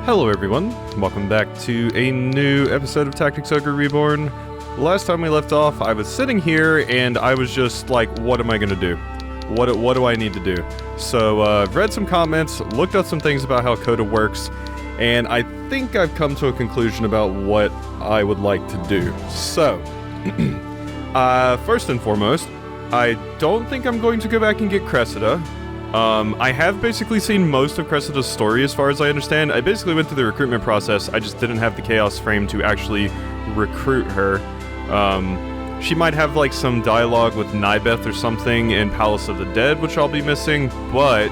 Hello everyone, welcome back to a new episode of Tactics Ogre Reborn. Last time we left off, I was sitting here and I was just like, what am I gonna do? What do I need to do? So, I've read some comments, looked up some things about how Coda works, and I think I've come to a conclusion about what I would like to do. So, first and foremost, I don't think I'm going to go back and get Cressida. I have basically seen most of Cressida's story as far as I understand. I basically went through the recruitment process, I just didn't have the Chaos frame to actually recruit her. She might have like some dialogue with Nybeth or something in Palace of the Dead, which I'll be missing, but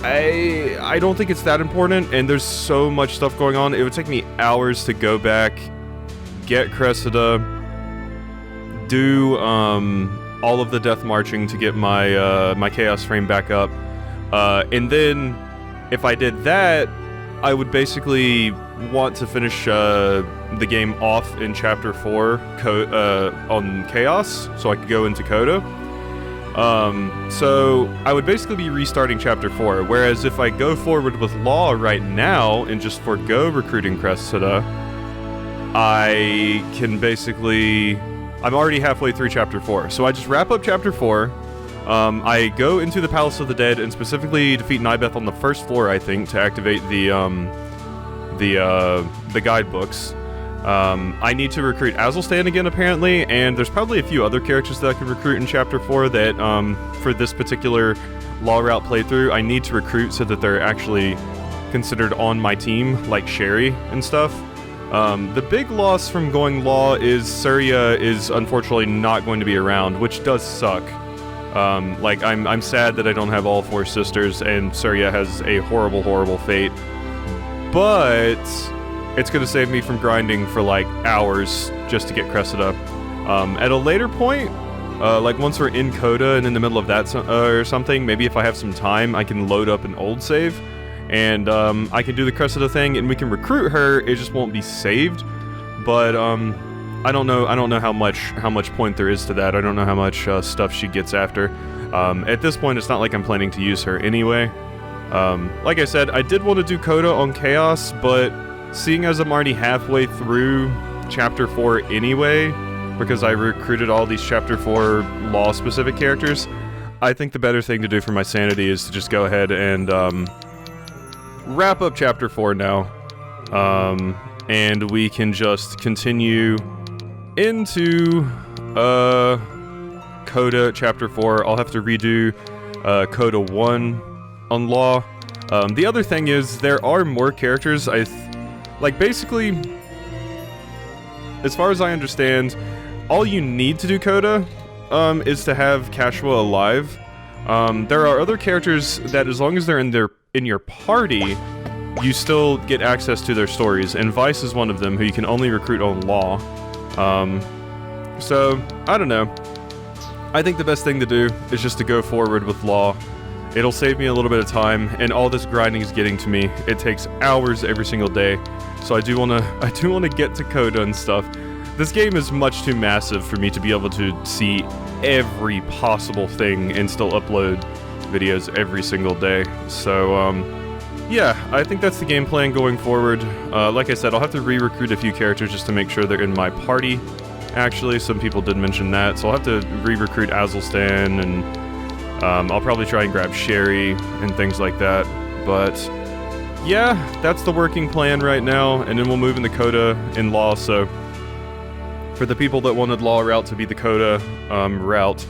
I don't think it's that important, and there's so much stuff going on. It would take me hours to go back, get Cressida, do all of the death marching to get my my Chaos frame back up, and then if I did that, I would basically want to finish the game off in Chapter 4 on Chaos, so I could go into Coda. So I would basically be restarting Chapter 4, whereas if I go forward with Law right now and just forgo recruiting Cressida, I can basically... I'm already halfway through Chapter 4, so I just wrap up Chapter 4, I go into the Palace of the Dead and specifically defeat Nybeth on the first floor, I think, to activate the guidebooks. I need to recruit Azelstan again, apparently, and there's probably a few other characters that I could recruit in Chapter 4 that, for this particular Law Route playthrough, I need to recruit so that they're actually considered on my team, like Sherry and stuff. The big loss from going Law is Surya is unfortunately not going to be around, which does suck. Like, I'm sad that I don't have all four sisters, and Surya has a horrible, horrible fate. But it's gonna save me from grinding for, like, hours just to get Cressida. At a later point, like once we're in Coda and in the middle of that or something, maybe if I have some time, I can load up an old save. And I can do the Cressida thing, and we can recruit her. It just won't be saved. But I don't know how much point there is to that. I don't know how much stuff she gets after. At this point, it's not like I'm planning to use her anyway. Like I said, I did want to do Coda on Chaos, but seeing as I'm already halfway through Chapter 4 anyway, because I recruited all these Chapter 4 Law-specific characters, I think the better thing to do for my sanity is to just go ahead and wrap up Chapter 4 now, and we can just continue into Coda Chapter 4. I'll have to redo Coda 1 on Law. The other thing is, there are more characters. Like, basically, as far as I understand, all you need to do Coda is to have Catiua alive. There are other characters that, as long as they're in your party, you still get access to their stories, and Vice is one of them, who you can only recruit on Law. So, I don't know. I think the best thing to do is just to go forward with Law. It'll save me a little bit of time, and all this grinding is getting to me. It takes hours every single day, so I do wanna get to Coda and stuff. This game is much too massive for me to be able to see every possible thing and still upload videos every single day. So, yeah, I think that's the game plan going forward. Like I said, I'll have to re-recruit a few characters just to make sure they're in my party. Actually, some people did mention that, so I'll have to re-recruit Azelstan, and I'll probably try and grab Sherry and things like that. But yeah, that's the working plan right now, and then we'll move into Coda in Law. So for the people that wanted Law route to be the Coda route,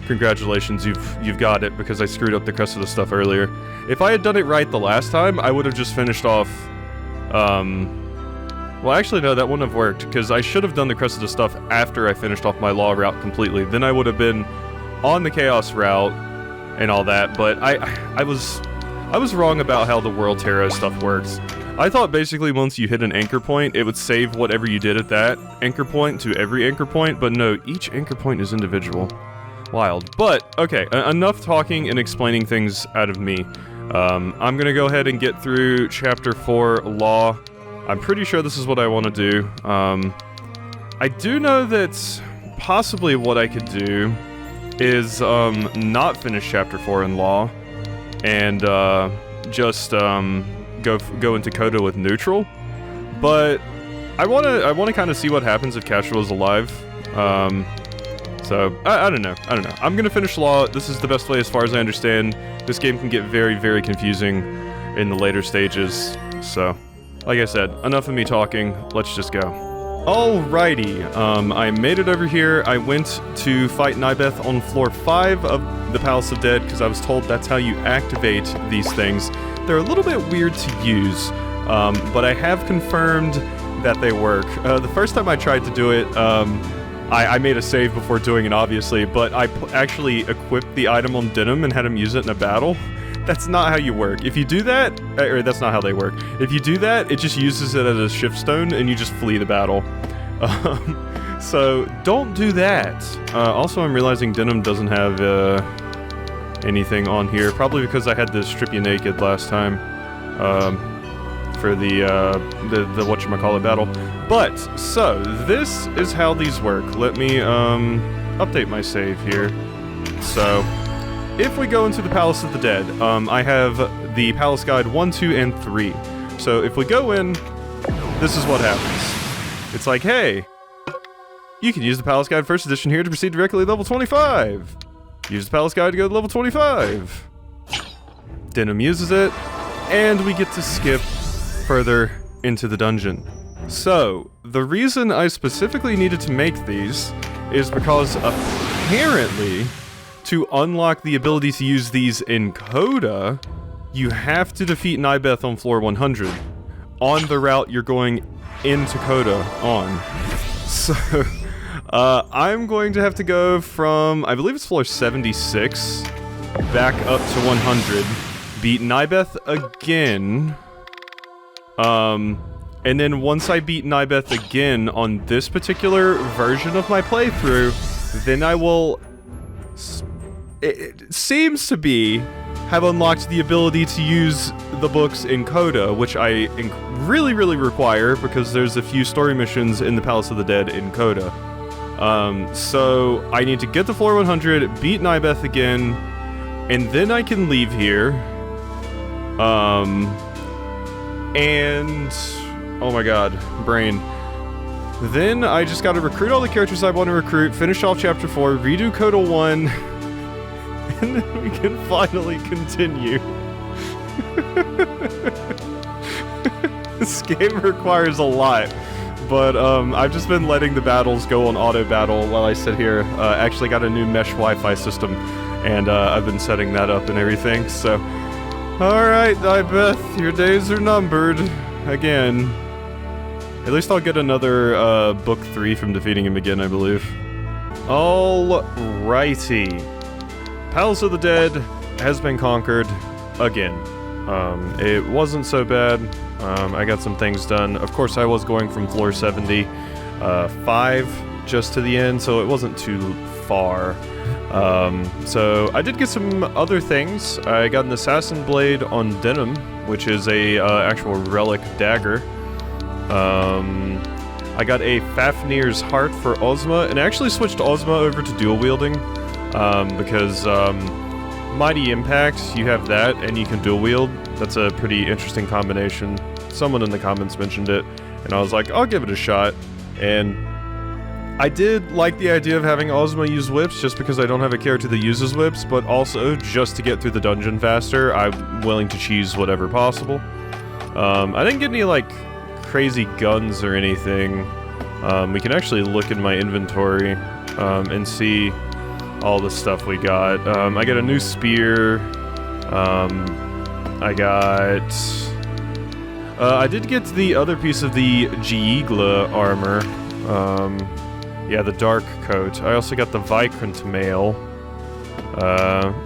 congratulations, you've got it, because I screwed up the Cressida stuff earlier. If I had done it right the last time, I would have just finished off, well, actually, no, that wouldn't have worked, because I should have done the Cressida stuff after I finished off my Law route completely. Then I would have been on the Chaos route and all that, but I was wrong about how the World Tarot stuff works. I thought basically once you hit an anchor point, it would save whatever you did at that anchor point to every anchor point, but no, each anchor point is individual. Wild. But, okay, enough talking and explaining things out of me. I'm gonna go ahead and get through Chapter 4, Law. I'm pretty sure this is what I want to do. I do know that possibly what I could do is not finish Chapter 4 in Law, and just go into Coda with neutral, but I wanna kind of see what happens if Catiua is alive. So I don't know. I'm gonna finish Law. This is the best way as far as I understand. This game can get very, very confusing in the later stages. So, like I said, enough of me talking. Let's just go. Alrighty, I made it over here. I went to fight Nybeth on floor 5 of the Palace of Dead because I was told that's how you activate these things. They're a little bit weird to use, but I have confirmed that they work. The first time I tried to do it, I made a save before doing it, obviously, but I actually equipped the item on Denim and had him use it in a battle. That's not how you work. If you do that, or that's not how they work. If you do that, it just uses it as a shift stone and you just flee the battle. So don't do that. Also, I'm realizing Denim doesn't have anything on here, probably because I had to strip you naked last time for the whatchamacallit battle. But so this is how these work. Let me update my save here. So, if we go into the Palace of the Dead, I have the Palace Guide 1, 2, and 3. So if we go in, this is what happens. It's like, hey, you can use the Palace Guide 1st edition here to proceed directly to level 25. Use the Palace Guide to go to level 25. Denim uses it, and we get to skip further into the dungeon. So, the reason I specifically needed to make these is because apparently, to unlock the ability to use these in Coda, you have to defeat Nybeth on floor 100 on the route you're going into Coda on. So, I'm going to have to go from, I believe it's floor 76, back up to 100, beat Nybeth again, and then once I beat Nybeth again on this particular version of my playthrough, then I will... It seems to be have unlocked the ability to use the books in Coda, which I really, really require because there's a few story missions in the Palace of the Dead in Coda. So I need to get to floor 100, beat Nybeth again, and then I can leave here. And oh my god, brain. Then I just gotta recruit all the characters I want to recruit, finish off chapter 4, redo Coda 1, and then we can finally continue. This game requires a lot, but I've just been letting the battles go on auto battle while I sit here. Actually got a new mesh Wi-Fi system, and I've been setting that up and everything, so... Alright, Nybeth, your days are numbered. Again. At least I'll get another book 3 from defeating him again, I believe. Alrighty. Palace of the Dead has been conquered again. It wasn't so bad. I got some things done. Of course, I was going from floor 75 just to the end, so it wasn't too far. So I did get some other things. I got an Assassin Blade on Denim, which is a actual relic dagger. I got a Fafnir's Heart for Ozma, and I actually switched Ozma over to dual wielding, because Mighty Impact, you have that, and you can dual wield. That's a pretty interesting combination. Someone in the comments mentioned it, and I was like, I'll give it a shot, and I did like the idea of having Ozma use whips, just because I don't have a character that uses whips, but also just to get through the dungeon faster, I'm willing to cheese whatever possible. I didn't get any, like, crazy guns or anything. We can actually look in my inventory and see all the stuff we got. I got a new spear. I did get the other piece of the Giigla armor. Yeah, the dark coat. I also got the Vikrant mail.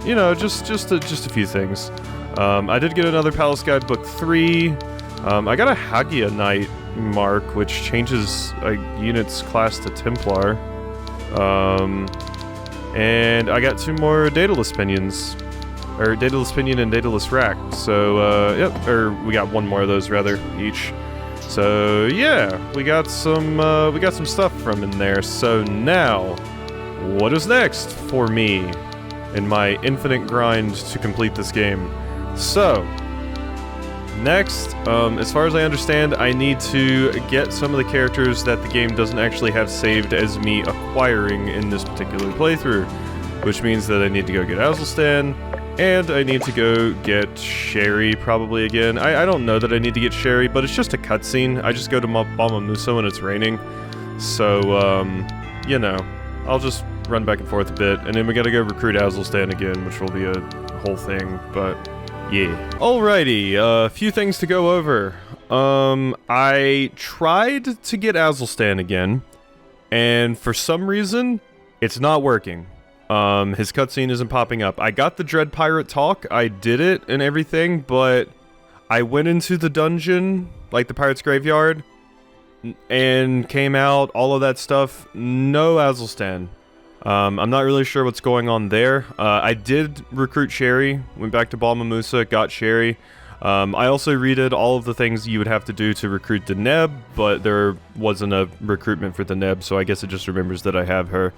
You know, just a few things. I did get another Palace Guide Book 3. I got a Hagia Knight mark, which changes a unit's class to Templar. And I got 2 more Daedalus Pinions. Or Daedalus Pinion and Daedalus Rack. So, yep, or we got 1 more of those, rather, each. So, yeah, we got some stuff from in there. So now, what is next for me in my infinite grind to complete this game? So, Next, as far as I understand, I need to get some of the characters that the game doesn't actually have saved as me acquiring in this particular playthrough, which means that I need to go get Azulstan, and I need to go get Sherry probably again. I don't know that I need to get Sherry, but it's just a cutscene. I just go to Balmamusa when it's raining, so, you know, I'll just run back and forth a bit, and then we gotta go recruit Azulstan again, which will be a whole thing, but... yeah. Alrighty, a few things to go over. I tried to get Azulstan again, and for some reason, it's not working. His cutscene isn't popping up. I got the Dread Pirate talk, I did it and everything, but I went into the dungeon, like the Pirate's Graveyard, and came out, all of that stuff, no Azulstan. I'm not really sure what's going on there. I did recruit Sherry, went back to Balmamusa, got Sherry. I also redid all of the things you would have to do to recruit the Neb, but there wasn't a recruitment for the Neb, so I guess it just remembers that I have her.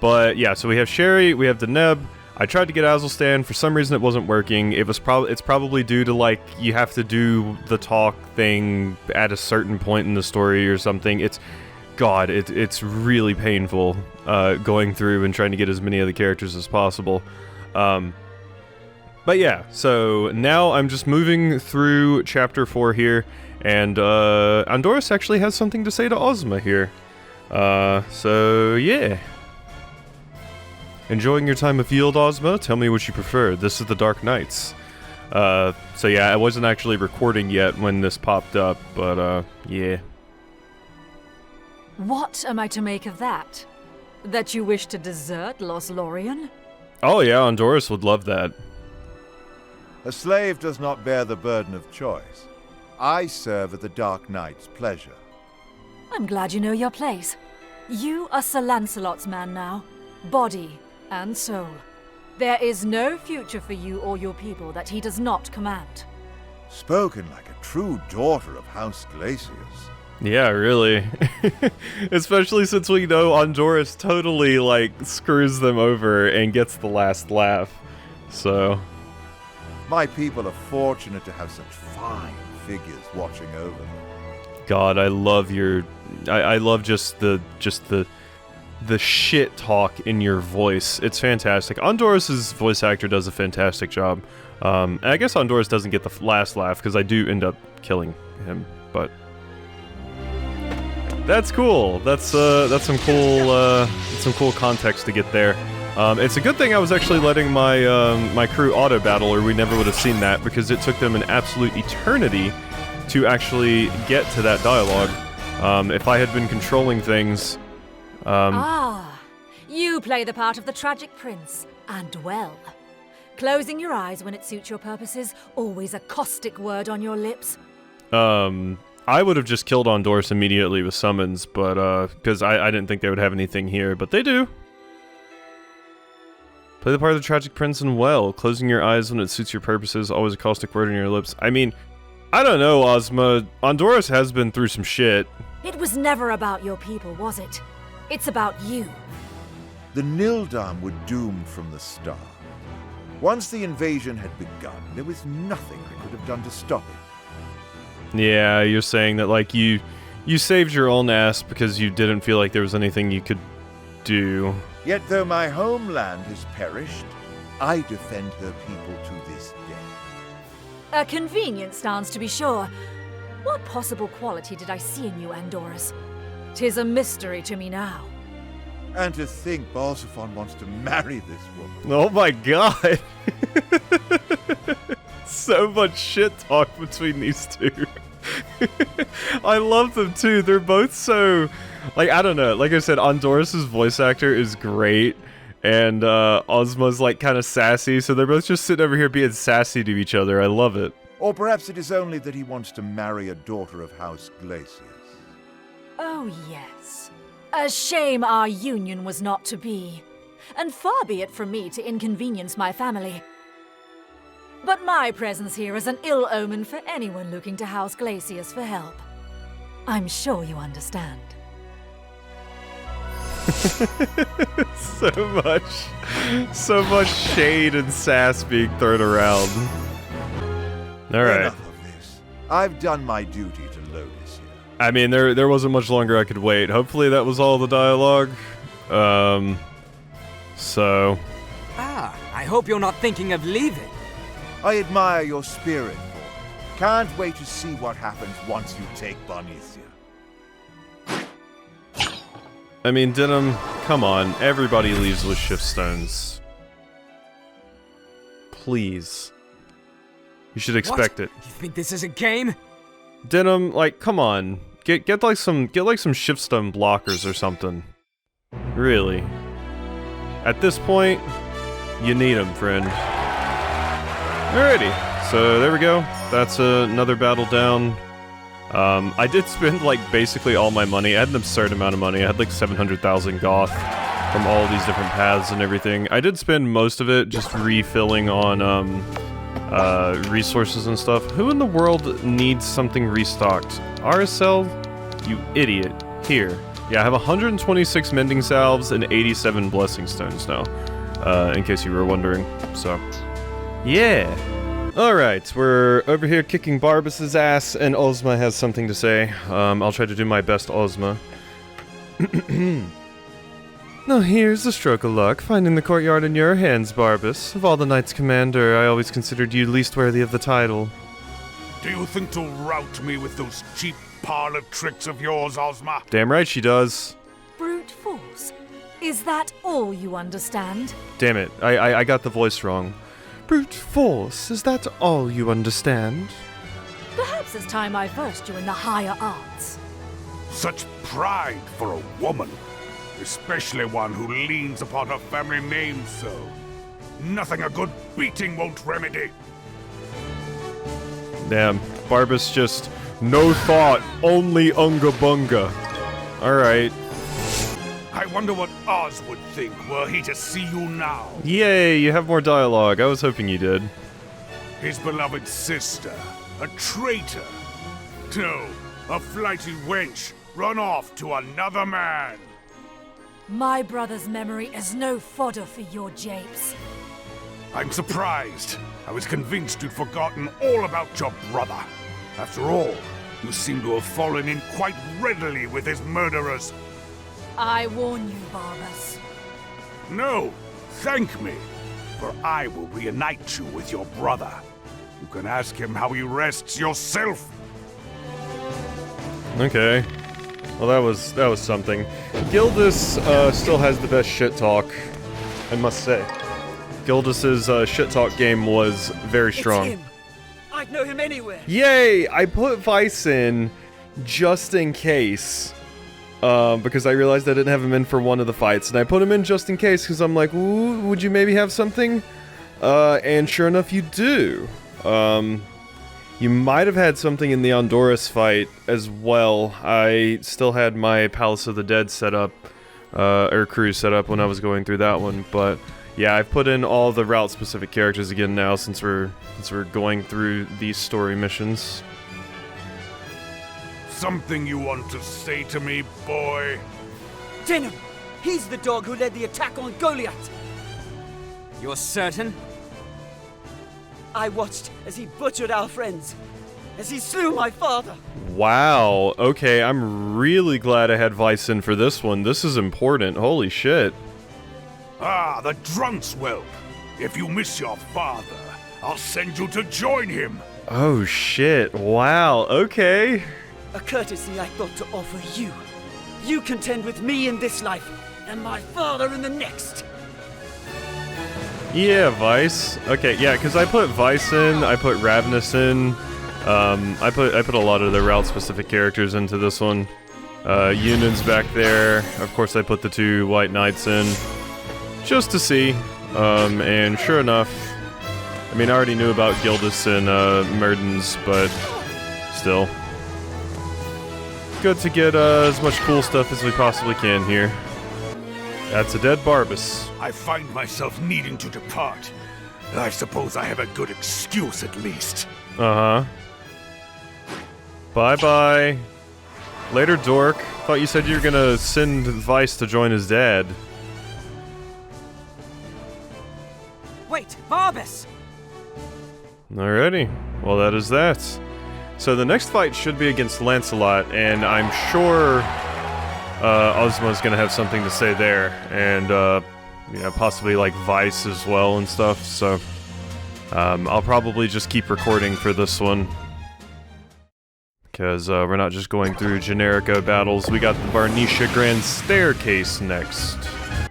But yeah, so we have Sherry, we have the Neb. I tried to get Azulstan, for some reason it wasn't working. It's probably due to, like, you have to do the talk thing at a certain point in the story or something. It's really painful going through and trying to get as many of the characters as possible. But yeah, so now I'm just moving through Chapter 4 here, and Andorras actually has something to say to Ozma here. So yeah. Enjoying your time afield, Ozma? Tell me what you prefer. This is the Dark Nights. So yeah, I wasn't actually recording yet when this popped up, but yeah. What am I to make of that? That you wish to desert Lothlorien? Oh yeah, Andorras would love that. A slave does not bear the burden of choice. I serve at the Dark Knight's pleasure. I'm glad you know your place. You are Sir Lancelot's man now, body and soul. There is no future for you or your people that he does not command. Spoken like a true daughter of House Glacius. Yeah, really. Especially since we know Andorras totally, like, screws them over and gets the last laugh. So... my people are fortunate to have such fine figures watching over them. God, I love your... I love just the shit talk in your voice. It's fantastic. Andorras' voice actor does a fantastic job. And I guess Andorras doesn't get the last laugh, because I do end up killing him, but... that's cool. That's some cool context to get there. It's a good thing I was actually letting my crew auto battle, or we never would have seen that, because it took them an absolute eternity to actually get to that dialogue. If I had been controlling things, you play the part of the tragic prince, and well. Closing your eyes when it suits your purposes, always a caustic word on your lips. I would have just killed Andorras immediately with summons, but, because I didn't think they would have anything here, but they do. Play the part of the tragic prince and well. Closing your eyes when it suits your purposes, always a caustic word on your lips. I mean, I don't know, Ozma. Andorras has been through some shit. It was never about your people, was it? It's about you. The Nildam were doomed from the start. Once the invasion had begun, there was nothing I could have done to stop it. Yeah, you're saying that, like, you saved your own ass because you didn't feel like there was anything you could do. Yet though my homeland has perished, I defend her people to this day. A convenient stance, to be sure. What possible quality did I see in you, Andorras? 'Tis a mystery to me now. And to think Balsaphon wants to marry this woman. Oh my god! So much shit talk between these two. I love them too. They're both so... like, I don't know. Like I said, Andorras' voice actor is great. And Ozma's, like, kind of sassy. So they're both just sitting over here being sassy to each other. I love it. Or perhaps it is only that he wants to marry a daughter of House Glacius. Oh, yes. A shame our union was not to be. And far be it from me to inconvenience my family. But my presence here is an ill omen for anyone looking to House Glacius for help. I'm sure you understand. So much shade and sass being thrown around. Alright. Enough of this. I've done my duty to Lotus here. I mean, there wasn't much longer I could wait. Hopefully that was all the dialogue. So... Ah, I hope you're not thinking of leaving. I admire your spirit, Paul. Can't wait to see what happens once you take Barnithia. I mean, Denim, come on. Everybody leaves with shift stones. Please. You should expect it. You think this is a game? Denim, like, come on. Get some shift stone blockers or something. Really. At this point, you need them, friend. Alrighty, so there we go. That's another battle down. I did spend, like, basically all my money. I had an absurd amount of money. I had, like, 700,000 goth from all these different paths and everything. I did spend most of it just refilling on, resources and stuff. Who in the world needs something restocked? RSL? You idiot. Here. Yeah, I have 126 mending salves and 87 blessing stones now. In case you were wondering. So, yeah. Alright, we're over here kicking Barbas's ass, and Ozma has something to say. I'll try to do my best Ozma. Now here's a stroke of luck, finding the courtyard in your hands, Barbas. Of all the Knights Commander, I always considered you least worthy of the title. Do you think to rout me with those cheap parlor tricks of yours, Ozma? Damn right she does. Brute force. Is that all you understand? Damn it, I got the voice wrong. Brute force, is that all you understand? Perhaps it's time I versed you in the higher arts. Such pride for a woman, especially one who leans upon her family name so. Nothing a good beating won't remedy. Damn, Barbas just no thought, only unga bunga. Alright. I wonder what Oz would think were he to see you now. Yay, you have more dialogue. I was hoping you did. His beloved sister, a traitor. No, a flighty wench, run off to another man. My brother's memory is no fodder for your japes. I'm surprised. I was convinced you'd forgotten all about your brother. After all, you seem to have fallen in quite readily with his murderers. I warn you, Barbas. No, thank me, for I will reunite you with your brother. You can ask him how he rests yourself. Okay. Well, that was something. Gildas still has the best shit talk, I must say. Gildas's shit talk game was very strong. It's him. I'd know him anywhere. Yay! I put Vice in just in case. Because I realized I didn't have him in for one of the fights, and I put him in just in case, because I'm like, ooh, would you maybe have something? And sure enough, you do. You might have had something in the Honduras fight as well. I still had my Palace of the Dead set up, or cruise set up when I was going through that one, but yeah, I've put in all the route-specific characters again now since we're going through these story missions. Something you want to say to me, boy? Denim! He's the dog who led the attack on Goliath! You're certain? I watched as he butchered our friends, as he slew my father! Wow, okay, I'm really glad I had Vice in for this one. This is important, holy shit. Ah, the drunk's whelp. If you miss your father, I'll send you to join him. Oh shit, wow, okay. A courtesy I thought to offer you. You contend with me in this life, and my father in the next. Yeah, Vice. Okay, yeah, because I put Vice in, I put Ravenous in, I put a lot of the route-specific characters into this one. Union's back there. Of course, I put the two White Knights in, just to see. And sure enough, I mean, I already knew about Gildas and Merdens, but still. Good to get as much cool stuff as we possibly can here. That's a dead Barbas. I find myself needing to depart. I suppose I have a good excuse at least. Uh-huh. Bye-bye. Later, dork. Thought you said you were gonna send Vice to join his dad. Wait, Barbas! Alrighty, well that is that. So the next fight should be against Lancelot, and I'm sure Ozma's gonna have something to say there, and possibly like Vice as well and stuff, so I'll probably just keep recording for this one. Because we're not just going through Generico battles, we got the Barnicia Grand Staircase next.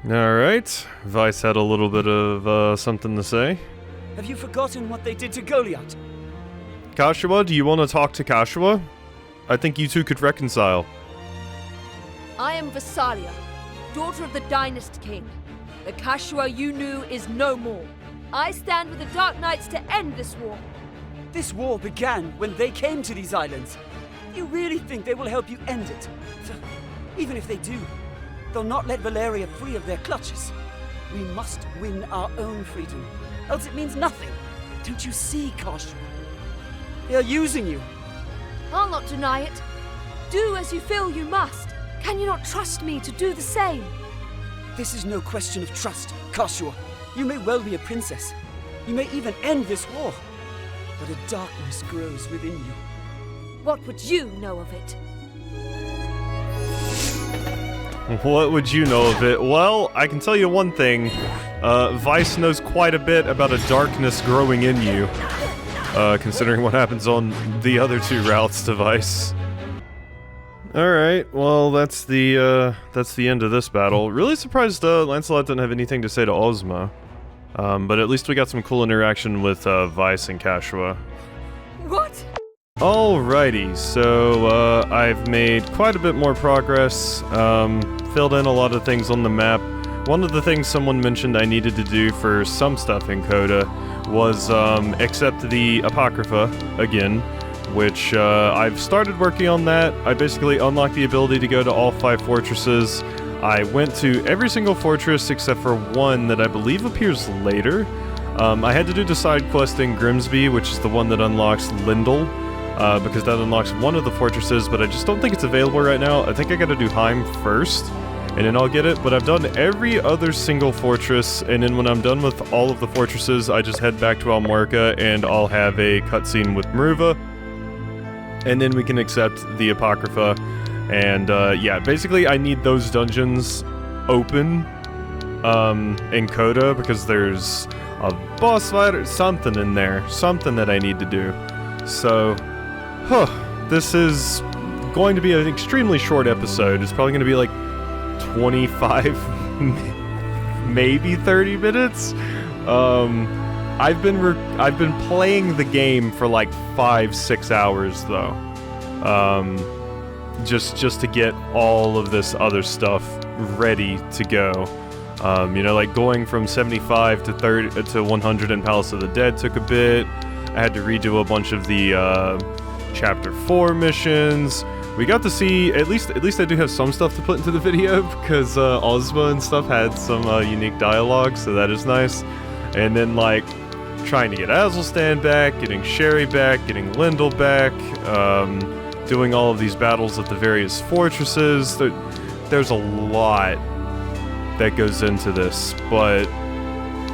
Alright, Vice had a little bit of something to say. Have you forgotten what they did to Goliath? Catiua, do you want to talk to Catiua? I think you two could reconcile. I am Valeria, daughter of the Dynast-King. The Catiua you knew is no more. I stand with the Dark Knights to end this war. This war began when they came to these islands. You really think they will help you end it? Even if they do, they'll not let Valeria free of their clutches. We must win our own freedom, else it means nothing. Don't you see, Catiua? They are using you. I'll not deny it. Do as you feel you must. Can you not trust me to do the same? This is no question of trust, Catiua. You may well be a princess. You may even end this war. But a darkness grows within you. What would you know of it? What would you know of it? Well, I can tell you one thing. Vice knows quite a bit about a darkness growing in you. Considering what happens on the other two routes to Vice. Alright, well that's the end of this battle. Really surprised Lancelot didn't have anything to say to Ozma. But at least we got some cool interaction with Vice and Catiua. What? Alrighty, so I've made quite a bit more progress, filled in a lot of things on the map. One of the things someone mentioned I needed to do for some stuff in Coda was accept the Apocrypha again, which I've started working on that. I basically unlocked the ability to go to all 5 fortresses. I went to every single fortress except for one that I believe appears later. I had to do the side quest in Grimsby, which is the one that unlocks Lindel, because that unlocks one of the fortresses, but I just don't think it's available right now. I think I gotta do Heim first, and then I'll get it, but I've done every other single fortress, and then when I'm done with all of the fortresses, I just head back to Almorca, and I'll have a cutscene with Maruva, and then we can accept the Apocrypha. And yeah, basically I need those dungeons open in Coda because there's a boss fight or something in there, something that I need to do. So, this is going to be an extremely short episode. It's probably going to be like 25, maybe 30 minutes. I've been playing the game for like 5-6 hours though. Just to get all of this other stuff ready to go. Like going from 75 to 30 to 100 in Palace of the Dead took a bit. I had to redo a bunch of the Chapter 4 missions. We got to see, at least I do have some stuff to put into the video, because Ozma and stuff had some unique dialogue, so that is nice. And then, like, trying to get Azelstan back, getting Sherry back, getting Lindel back, doing all of these battles at the various fortresses. There's a lot that goes into this, but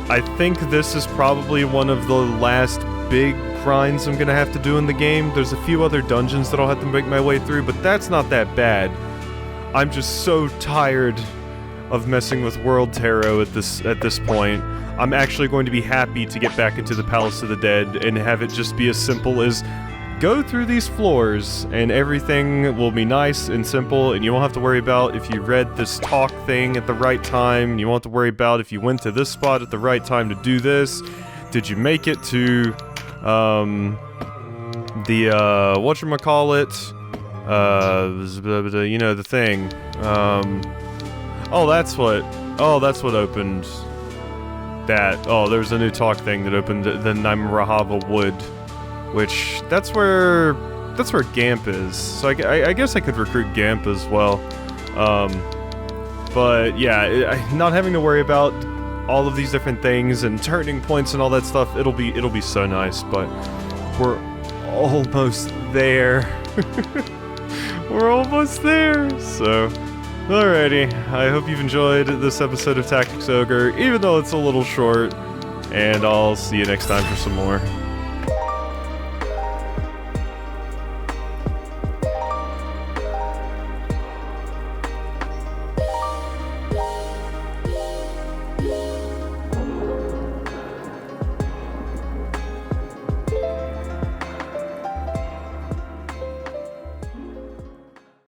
I think this is probably one of the last big grinds I'm gonna have to do in the game. There's a few other dungeons that I'll have to make my way through, but that's not that bad. I'm just so tired of messing with World Tarot at this point. I'm actually going to be happy to get back into the Palace of the Dead and have it just be as simple as go through these floors and everything will be nice and simple, and you won't have to worry about if you read this talk thing at the right time. You won't have to worry about if you went to this spot at the right time to do this. Did you make it to whatchamacallit? The thing. That's what opened that. Oh, there's a new talk thing that opened the Naimrahava Wood, which that's where Gamp is. So I guess I could recruit Gamp as well. But yeah, not having to worry about all of these different things and turning points and all that stuff, it'll be so nice. But we're almost there. We're almost there. So, alrighty. I hope you've enjoyed this episode of Tactics Ogre, even though it's a little short. And I'll see you next time for some more.